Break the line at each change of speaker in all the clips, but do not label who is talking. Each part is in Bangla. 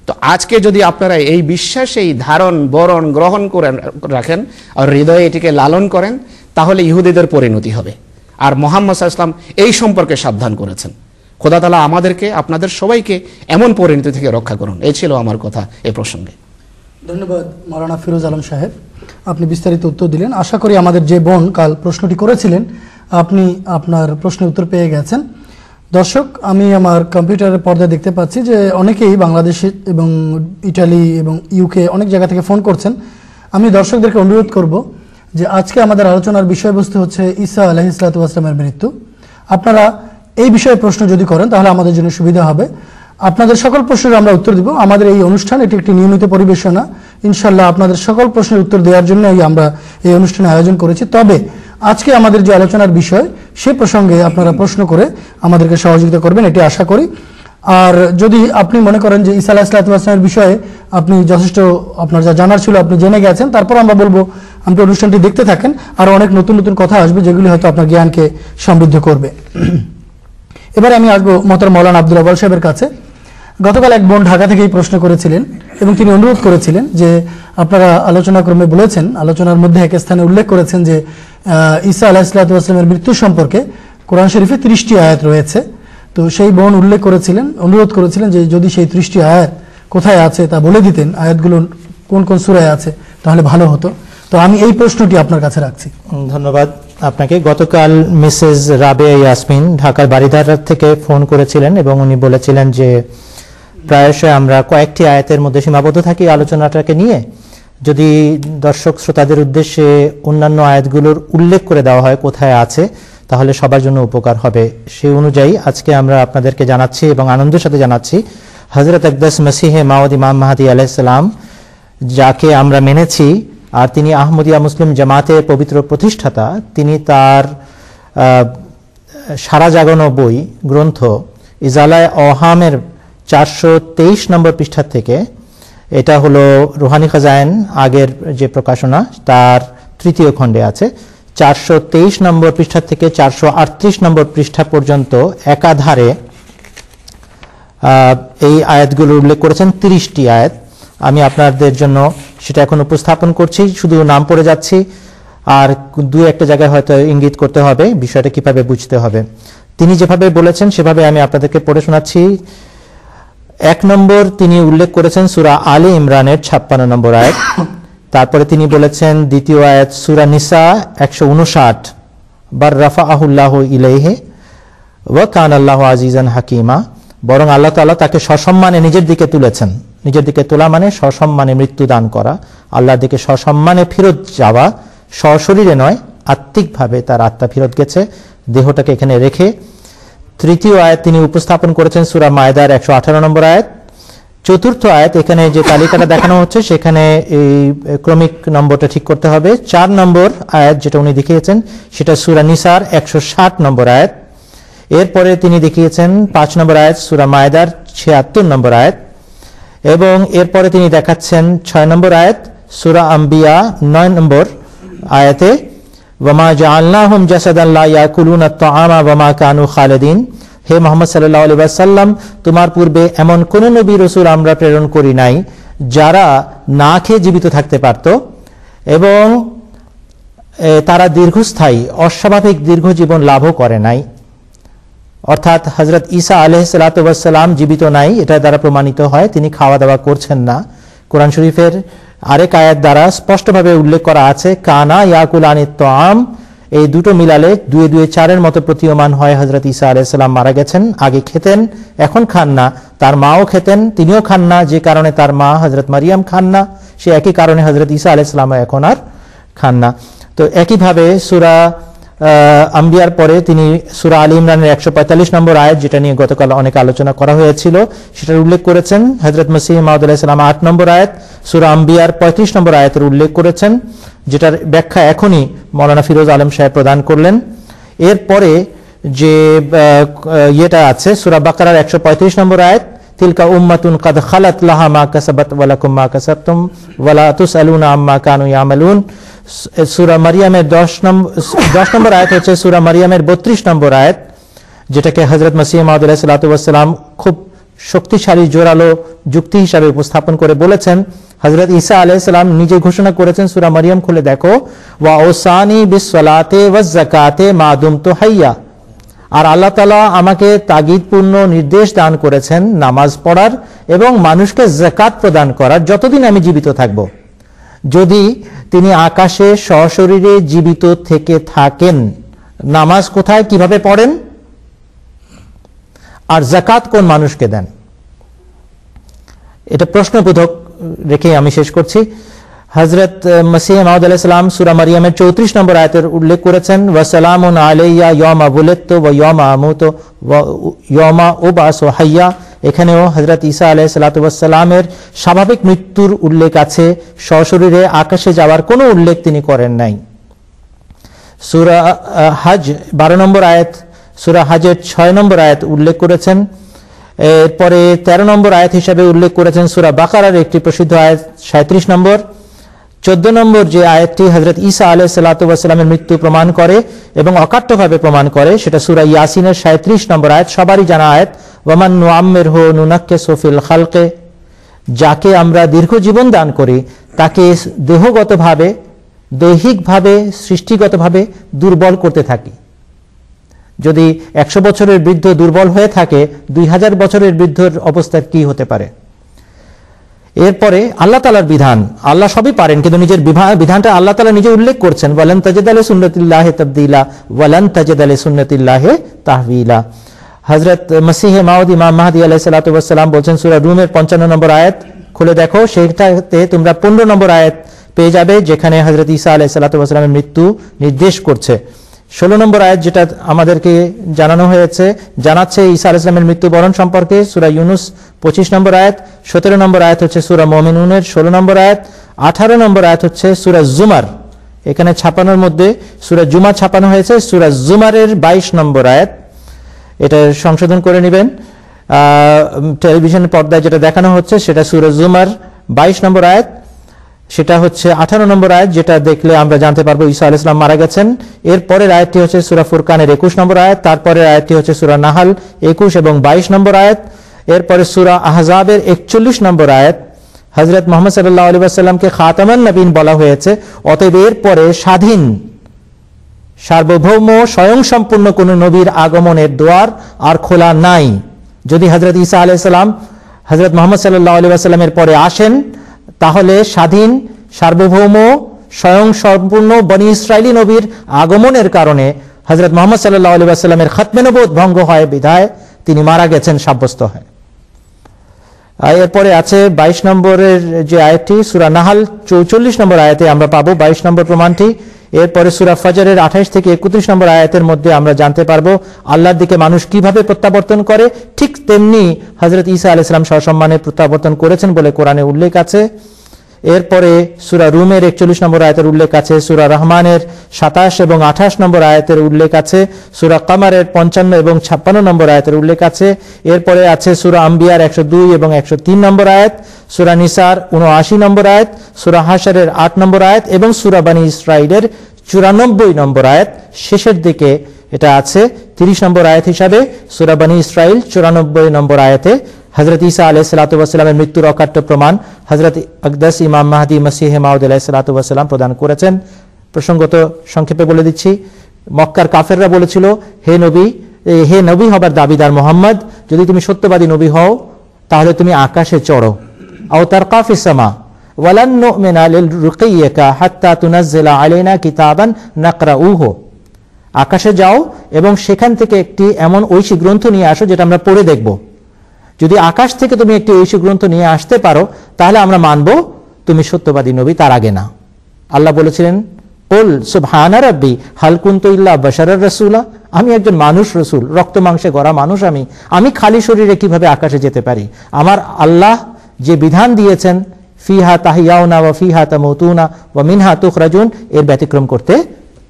তো আজকে যদি আপনারা এই বিশ্বাস, এই ধারণ বরণ গ্রহণ করে রাখেন আর হৃদয়ে এটিকে লালন করেন, তাহলে ইহুদিদের পরিণতি হবে। আর মুহাম্মদ সাল্লাল্লাহু আলাইহি ওয়াসাল্লাম এই সম্পর্কে সাবধান করেছেন। খোদা তাআলা আমাদেরকে, আপনাদের সবাইকে এমন পরিণতি থেকে রক্ষা করুন। এই ছিল আমার কথা এ প্রসঙ্গে।
ধন্যবাদ মাওলানা ফিরোজ আলম সাহেব, আপনি বিস্তারিত উত্তর দিলেন। আশা করি আমাদের যে বোন কাল প্রশ্নটি করেছিলেন আপনি আপনার প্রশ্নের উত্তর পেয়ে গেছেন। দর্শক, আমি আমার কম্পিউটারের পর্দায় দেখতে পাচ্ছি যে অনেকেই বাংলাদেশে এবং ইটালি এবং ইউকে অনেক জায়গা থেকে ফোন করছেন। আমি দর্শকদেরকে অনুরোধ করব যে আজকে আমাদের আলোচনার বিষয়বস্তু হচ্ছে ঈসা আলাইহিসসালাতু ওয়াসসালামের মৃত্যু। আপনারা এই বিষয়ে প্রশ্ন যদি করেন তাহলে আমাদের জন্য সুবিধা হবে। আপনাদের সকল প্রশ্নের আমরা উত্তর দিব। আমাদের এই অনুষ্ঠান এটি একটি নিয়মিত পরিবেশনা। ইনশাআল্লাহ আপনাদের সকল প্রশ্নের উত্তর দেওয়ার জন্যই আমরা এই অনুষ্ঠানের আয়োজন করেছি। তবে আজকে আমাদের যে আলোচনার বিষয় সে প্রসঙ্গে আপনারা প্রশ্ন করে আমাদেরকে সহযোগিতা করবেন, এটি আশা করি। আর যদি আপনি মনে করেন যে ঈসা আলাইহিসসালাতু ওয়াসসালামের বিষয়ে আপনি যথেষ্ট আপনার যা জানার ছিল আপনি জেনে গেছেন, তারপর আমরা বলবো আপনি অনুষ্ঠানটি দেখতে থাকেন, আর অনেক নতুন নতুন কথা আসবে যেগুলি হয়তো আপনার জ্ঞানকে সমৃদ্ধ করবে। এবারে আমি আসবো মোহতারাম মাওলানা আব্দুল আউয়াল সাহেবের কাছে। গতকাল এক বোন ঢাকা থেকেই প্রশ্ন করেছিলেন এবং তিনি অনুরোধ করেছিলেন যে আপনারা আলোচনাক্রমে বলেছেন, আলোচনার মধ্যে এক স্থানে উল্লেখ করেছেন যে ঈসা আলাইহিসসালাতু ওয়াসসালামের মৃত্যু সম্পর্কে কোরআন শরীফে 30টি আয়াত রয়েছে। তো সেই বোন উল্লেখ করেছিলেন, অনুরোধ করেছিলেন যে যদি সেই 30টি আয়াত কোথায় আছে তা বলে দিতেন, আয়াতগুলো কোন কোন সূরায় আছে, তাহলে ভালো হতো। তো আমি এই প্রশ্নটি আপনার কাছে রাখছি।
ধন্যবাদ আপনাকে। গতকাল মিসেস রাবেয়া ইয়াসমিন ঢাকার বারিধার থেকে ফোন করেছিলেন এবং উনি বলেছিলেন যে প্রায়শই আমরা কয়েকটি আয়াতের মধ্যে সীমাবদ্ধ থাকি আলোচনাটাকে নিয়ে। যদি দর্শক শ্রোতাদের উদ্দেশ্যে অন্যান্য আয়াতগুলোর উল্লেখ করে দেওয়া হয় কোথায় আছে, তাহলে সবার জন্য উপকার হবে। সেই অনুযায়ী আজকে আমরা আপনাদেরকে জানাচ্ছি এবং আনন্দের সাথে জানাচ্ছি হযরত আকদাস মসিহে মাউদ ইমাম মাহদী আলাইহিস সালাম, যাকে আমরা মেনেছি, আর তিনি আহমদিয়া মুসলিম জামাতের পবিত্র প্রতিষ্ঠাতা। তিনি তার সারা জাগানো বই গ্রন্থ ইজালায়ে অহামের 423 নম্বর পৃষ্ঠা থেকে, এটা হলো রুহানি খাজাইন আগের যে প্রকাশনা তার তৃতীয় খণ্ডে আছে, 423 নম্বর পৃষ্ঠা থেকে 438 নম্বর পৃষ্ঠা পর্যন্ত একাধারে এই আয়াতগুলো উল্লেখ করেছেন। 30টি আয়াত আমি আপনাদের জন্য সেটা এখন উপস্থাপন করছি, শুধু নাম পড়ে যাচ্ছি, আর দু একটা জায়গায় হয়তো ইঙ্গিত করতে হবে বিষয়টা কিভাবে বুঝতে হবে। তিনি যেভাবে বলেছেন সেভাবে আমি আপনাদেরকে পড়ে শোনাচ্ছি। 1 নম্বর তিনি উল্লেখ করেছেন সূরা আলে ইমরানের 56 নম্বর আয়াত। তারপরে তিনি বলেছেন দ্বিতীয় আয়াত সূরা নিসা 159, বার রাফাআহুল্লাহু ইলাইহি ওয়া কানাল্লাহু আজিজান হাকিমা, বরং আল্লাহ তাআলা তাকে সসম্মানে নিজের দিকে তুলেছেন। নিজের দিকে তোলা মানে সসম্মানে মৃত্যু দান করা, আল্লাহর দিকে সসম্মানে ফেরত যাওয়া, সশরীরে নয়, আত্মিকভাবে তার আত্মা ফেরত গেছে দেহটাকে এখানে রেখে। তৃতীয় আয়াত তিনি উপস্থাপন করেছেন সূরা মায়দার 118 নম্বর আয়াত। চতুর্থ আয়াত, এখানে যে তালিকাটা দেখানো হচ্ছে সেখানে এই ক্রমিক নম্বরটা ঠিক করতে হবে। 4 নম্বর আয়াত যেটা উনি দেখিয়েছেন সেটা সূরা নিসার 160 নম্বর আয়াত। এরপরে তিনি দেখিয়েছেন 5 নম্বর আয়াত সূরা মায়দার 76 নম্বর আয়াত, এবং এরপরে তিনি দেখাচ্ছেন 6 নম্বর আয়াত সূরা আম্বিয়া 9 নম্বর আয়াতে, ওয়ামা জাআলনাহুম জাসাদান লা ইয়াকুলুনা আত-তাআমা ওয়ামা কানু খালিদিন। হে মুহাম্মদ সাল্লাল্লাহু আলাইহি ওয়াসাল্লাম, তোমার পূর্বে এমন কোন নবী রাসূল আমরা প্রেরণ করি নাই যারা না খেয়ে জীবিত থাকতে পারত এবং তারা দীর্ঘস্থায়ী অস্বাভাবিক দীর্ঘ জীবন লাভও করে নাই। অর্থাৎ হযরত ঈসা আলাইহিসসালাতু ওয়াসসালাম জীবিত নাই, এটা দ্বারা প্রমাণিত হয় তিনি খাওয়া দাওয়া করছেন না। কোরআন শরীফের আরেক আয়াত দ্বারা স্পষ্টভাবে উল্লেখ করা আছে কানা ইয়াকুলানিত তাআম। এই দুটো মিলালে 2 2 4 মতো প্রতীয়মান হয় হযরত ঈসা আলাইহিস সালাম মারা গেছেন, আগে খেতেন এখন খান না, তার মাও খেতেন তিনিও খান না, যে কারণে তার মা হযরত মারিয়াম খান না, সে একই কারণে হযরত ঈসা আলাইহিস সালাম এখন আর খান না। তো একইভাবে সূরা আম্বিয়ার পরে তিনি সূরা আলী ইমরানের 145 নম্বর আয়াত, যেটা নিয়ে গতকাল অনেক আলোচনা করা হয়েছিল, সেটার উল্লেখ করেছেন। হযরত মসিহ মাউদ আলাইহিস সালাম 8 নম্বর আয়াত সূরা আম্বিয়ার 35 নম্বর আয়াতের উল্লেখ করেছেন, যেটার ব্যাখ্যা এখনই মাওলানা ফিরোজ আলম সাহেব প্রদান করলেন। এরপরে যে ইয়েটা আছে সূরা বাকারার 135 নম্বর আয়াত, তিলকা উম্মাতুন কাদ খালাত লাহা মা কাসাবাত ওয়া লাকুম মা কাসাবতুম ওয়া লা তুসআলুনা আম্মা কানু ইয়ামালুন। সূরা মারিয়ামের 10 নম্বর আয়াত হচ্ছে সূরা মারিয়ামের 32 নম্বর আয়াত, যেটাকে হযরত মসিহ মাউদ আলাইহিস সালাতু ওয়াস সালাম খুব শক্তিশালী জোরালো যুক্তি হিসাবে উপস্থাপন করে বলেছেন, হযরত ঈসা আলাইহিস সালাম নিজে ঘোষণা করেছেন, সূরা মারিয়াম খুলে দেখো, ওয়া ওসানি বিসসালাতে ওয়াজ যাকাতে মা দুমতু হাইয়া। আর আল্লাহ তাআলা আমাকে তাগিদপূর্ণ নির্দেশ দান করেছেন নামাজ পড়ার এবং মানুষকে যাকাত প্রদান করার যতদিন আমি জীবিত থাকব। যদি তিনি আকাশে সশরীরে জীবিত থেকে থাকেন, নামাজ কোথায় কিভাবে পড়েন আর যাকাত কোন মানুষকে দেন? এটা প্রশ্নবোধক রেখে আমি শেষ করছি। হযরত মসিহ মাউদ আলাইহিস সালাম সূরা মারিয়ামের 34 নম্বর আয়াতের উল্লেখ করেছেন, ওয়া সালামুন আলাইয়া ইয়াওমা বুলিতু ওয়া ইয়াওমা আমুতু ওয়া ইয়াওমা উবআসু হাইয়া। এখানেও হযরত ঈসা আলাইহিস সালাতু ওয়াস সালামের স্বাভাবিক মৃত্যুর উল্লেখ আছে, সশরীরে আকাশে যাওয়ার কোনো উল্লেখ তিনি করেন নাই। সূরা হজ 12 নম্বর আয়াত, সূরা হজের 6 নম্বর আয়াত উল্লেখ করেছেন। এরপরে 13 নম্বর আয়াত হিসাবে উল্লেখ করেছেন সূরা বাকারার একটি প্রসিদ্ধ আয়াত 37 নম্বর। 14 নম্বর যে আয়াতটি হযরত ঈসা আলাইহিস সালাতু ওয়াস সালামের মৃত্যু প্রমাণ করে এবং অকাট্যভাবে প্রমাণ করে, সেটা সূরা ইয়াসিনের 37 নম্বর আয়াত, সবারই জানা আয়াত, ওয়ামান নুআম্মিরহু নুনাক্কিসু ফিল খালকে। যাকে আমরা দীর্ঘ জীবন দান করি তাকে দেহগতভাবে, দৈহিকভাবে, সৃষ্টিগতভাবে দুর্বল করতে থাকি। যদি 100 বছরের বৃদ্ধ দুর্বল হয়ে থাকে, 2000 বছরের বৃদ্ধর অবস্থা কি হতে পারে? এরপরে আল্লাহ তাআলার বিধান, আল্লাহ সবই পারেন, কিন্তু নিজের বিধানটা আল্লাহ তাআলা নিজে উল্লেখ করছেন, ওয়ালান তাজিদা লিসুন্নাতিল্লাহি তাবদীলা ওয়ালান তাজিদা লিসুন্নাতিল্লাহি তাহওয়িলা। হযরত মসিহ মাউদ ইমাম মাহদী আলাইহিস সালাতু ওয়াস সালাম বলছেন, সূরা রুমের 55 নম্বর আয়াত খুলে দেখো, সেটাতে তোমরা 15 নম্বর আয়াত পেয়ে যাবে যেখানে হযরত ঈসা আলাইহিস সালাতু ওয়াস সালামের মৃত্যু নির্দেশ করছে। 16 নম্বর আয়াত যেটা আমাদেরকে জানানো হয়েছে, জানাচ্ছে ঈসা আলাইহিস সালামের মৃত্যুবরণ সম্পর্কে, সূরা ইউনুস 25 নম্বর আয়াত। 17 নম্বর আয়াত হচ্ছে সূরা মুমিনুনের 16 নম্বর আয়াত। 18 নম্বর আয়াত হচ্ছে সূরা জুমার, এখানে ছাপানোর মধ্যে সূরা জুমা ছাপানো হয়েছে, সূরা জুমারের 22 নম্বর আয়াত, এটা সংশোধন করে নেবেন। টেলিভিশন পর্দায় যেটা দেখানো হচ্ছে সেটা সূরা জুমার 22 নম্বর আয়াত, সেটা হচ্ছে 18 নম্বর আয়াত, যেটা দেখলে আমরা জানতে পারবো ঈসা আলাইহিস সালাম মারা গেছেন। এর পরের আয়াতটি হচ্ছে সূরা ফুরকানের 21 নম্বর আয়াত, তারপরের আয়াতটি হচ্ছে সূরা নাহাল 21 এবং 22 নম্বর আয়াত। এরপরে সূরা আহজাবের 41 নম্বর আয়াত, হযরত মুহাম্মদ সাল্লাল্লাহু আলাইহি ওয়াসাল্লামকে খাতামান নবীন বলা হয়েছে, অতএব এর পরে স্বাধীন, সার্বভৌম, স্বয়ংসম্পূর্ণ কোন নবীর আগমনের দ্বার আর খোলা নাই। যদি হযরত ঈসা আলাইহিস সালাম হযরত মুহাম্মদ সাল্লাল্লাহু আলাইহি ওয়াসাল্লামের পরে আসেন, তাহলে স্বাধীন, সার্বভৌম, স্বয়ংসম্পূর্ণ বনি ইসরাইলি নবীর আগমনের কারণে হযরত মুহাম্মদ সাল্লাল্লাহু আলাইহি ওয়াসাল্লামের খাতমে নবুয়ত ভঙ্গ হয় বিধায় তিনি মারা গেছেন সাব্যস্ত হয়। এরপরে আছে 22 নম্বরের যে আয়াতটি, সূরা নাহাল 44 নম্বর আয়াতে আমরা পাবো 22 নম্বর প্রমাণটি। এরপরে সূরা ফজরের 28 থেকে 31 নম্বর আয়াতের মধ্যে আমরা জানতে পারবো আল্লাহর দিকে মানুষ কিভাবে প্রত্যাবর্তন করে, ঠিক তেমনি হযরত ঈসা আলাইহিস সালাম সসম্মানে প্রত্যাবর্তন করেছেন বলে কোরআনে উল্লেখ আছে। এরপরে সূরা রুমের 41 নম্বর আয়াতের উল্লেখ আছে, সূরা রহমানের 27 এবং 28 নম্বর আয়াতের উল্লেখ আছে, সূরা কামারের 55 এবং 56 নম্বর আয়াতের উল্লেখ আছে। এরপরে আছে সূরা আম্বিয়ার 102 এবং 103 নম্বর আয়াত, সূরা নিসার 79 নম্বর আয়াত, সূরা হাশরের 8 নম্বর আয়াত এবং সূরা বনী ইসরাইলের 94 নম্বর আয়াত। শেষের দিকে এটা আছে 30 নম্বর আয়াত হিসাবে, সূরা বনী ইসরাইল 94 নম্বর আয়াতে হযরত ঈসা আলাইহিস সালাতু ওয়াস সালামের মৃত্যুর অকাট্য প্রমাণ হযরত আকদাস ইমাম মাহদী মসিহ মাউদ আলাইহিস সালাতু ওয়াস সালাম প্রদান করেছেন। প্রসঙ্গত সংক্ষেপে বলে দিচ্ছি, মক্কার কাফেররা বলেছিল, হে নবী হবার দাবিদার মুহাম্মদ, যদি তুমি সত্যবাদী নবী হও তাহলে তুমি আকাশে চড়ো, আও তারকা ফিস সামা ওয়ালান নুমিনা লিরুকিয়িকা হাত্তা তুনাজ্জিলা আলাইনা কিতাবান নাকরাউহু। আকাশে যাও এবং সেখান থেকে একটি এমন ঐশী গ্রন্থ নিয়ে আসো যেটা আমরা পড়ে দেখব। যদি আকাশ থেকে তুমি একটি ঐশী গ্রন্থ নিয়ে আসতে পারো তাহলে আমরা মানব তুমি সত্যবাদী নবী, তার আগে না। আল্লাহ বলেছিলেন, কুল সুবহানা রাব্বি হাল কুনতু ইল্লা বাশারার রাসূলা, আমি একজন মানুষ রসুল, রক্ত মাংসে গড়া মানুষ, আমি খালি শরীরে কিভাবে আকাশে যেতে পারি? আমার আল্লাহ যে বিধান দিয়েছেন, ফিহা তাহিয়াউনা ওয়া ফিহা তামুতুনা ওয়া মিনহা তুখরাজুন, এর ব্যতিক্রম করতে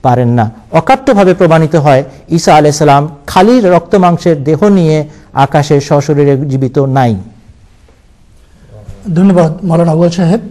পারেন না। অকাট্যভাবে প্রমাণিত হয় ঈসা আলাইহিস সালাম খালি রক্ত মাংসের দেহ নিয়ে আকাশে সশরীরে জীবিত নাই।
ধন্যবাদ মাওলানা আউয়াল সাহেব।